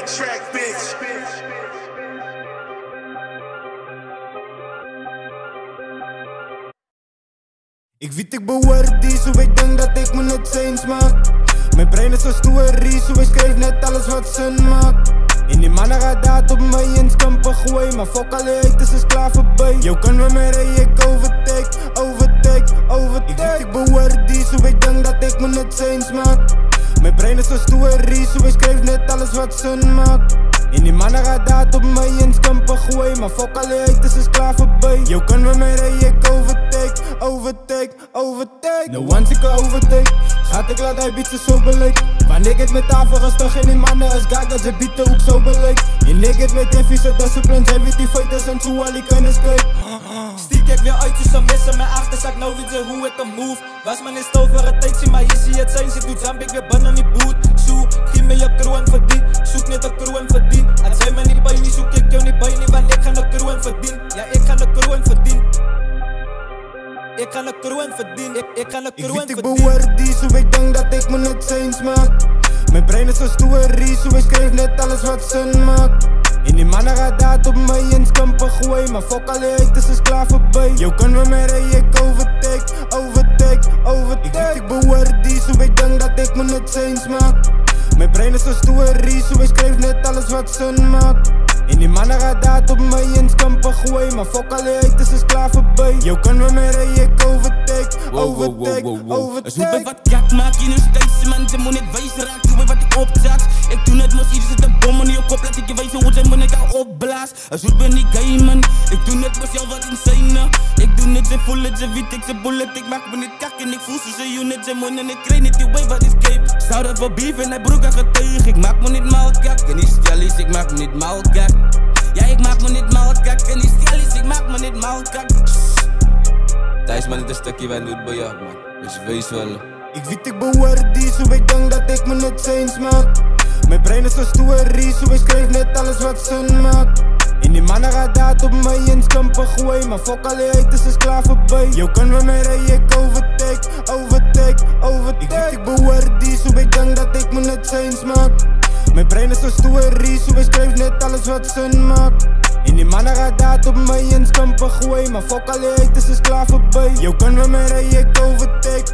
the track, bitch. Ik weet ik behoor die, zo ik denk dat ik me net eens maak. Mijn brein is een stoerie, zo ik schrijf net alles wat zin maakt. En die mannen gaat daad op mij in skampen gooien, maar fuck alle haters is klaar voorbij. Yo, kan we mij rijden, ik overtake. Ik weet ik behoor die, zo ik denk dat ik me net eens maak. Mijn brein is een stoerie, zo ik schrijf net alles wat zin maakt. En die mannen gaat daad op mij in skampen gooien, maar fuck alle haters is klaar voorbij. Yo, kan we mij rijden, ik overtake. No one ik overtake. Gaat ik laat hij bieden zo beleid. Wanneer ik het met tafel rustig en die mannen is gek dat ze bieden ook zo beleid. En ik het met vieze discipline, zij weet die fighters en zo al die kunnen skate. Stiek ik weer uit tussen missen, mijn achterzak nou weet ze hoe ik hem move. Was mijn is over het tijd, zie maar hier zie het zijn. Ze doet jump ik weer binnen die boot. Zo, geef me je crew en verdien. Zoek net een crew en verdien. En zij me niet bij niet, zoek ik jou niet bij niet. Want ik ga de crew en verdien. Ja, ik ga de crew en verdien. Ik ga de crew en verdien. Ik ga de crew en verdien. Ik behoor die, zo ik denk dat ik me net eens maak. Mijn brein is een stoerie, zo ik schrijf net alles wat zin maakt. En die mannen gaat daad op mij in skampen gooien, maar fuck alle haters is klaar voorbij. Yo, kan we mij rijden, ik overtake. Ik weet ik behoor die, zo ik denk dat ik me net eens maak. Mijn brein is een stoerie, zo ik schrijf net alles wat zin maakt. En die mannen gaat daad op mij in skampen gooien, maar fuck alle haters is klaar voorbij. Yo, kan we mij rijden, ik overtake. Als hoe bij wat kak maak je nu steeds, man, ze moet niet wijs raak, doe bij wat ik opzet. Ik doe net massief, zit een bom in je kop, laat ik je wijzen hoe zijn moet ik jou opblaas. Als hoe ben ik gay, man, ik doe net met jou wat insane. Ik doe net, ze voelen, ze weet ik, ze bullet, ik maak me niet kak en ik voel ze unit, ze moet en ik kreeg niet die way wat is cape. Zou dat voor beef en hij broek aan getuig, ik maak me niet mal kak en die stellies, ik maak me niet mal kak. Ja, ik maak me niet mal kak en die stellies, ik maak me niet mal kak. Thijs man, dit is een stukje wij doet bij jou, man, dus wees wel. Ik weet ik behoor die, zo ik denk dat ik me net eens maak. Mijn brein is een stoerie, zo ik schrijf net alles wat zin maakt. En die mannen gaat daad op mij in skampen gooien, maar fuck alle haters is klaar voorbij. Yo, kan we mij rijden, ik overtake. Ik weet ik behoor die, zo ik denk dat ik me net eens maak. Mijn brein is een stoerie, zo ik schrijf net alles wat zin maakt. En die mannen gaat daad op mij in skampen gooien, maar fuck alle haters is klaar voorbij. Yo, kan we mij rijden, ik overtake.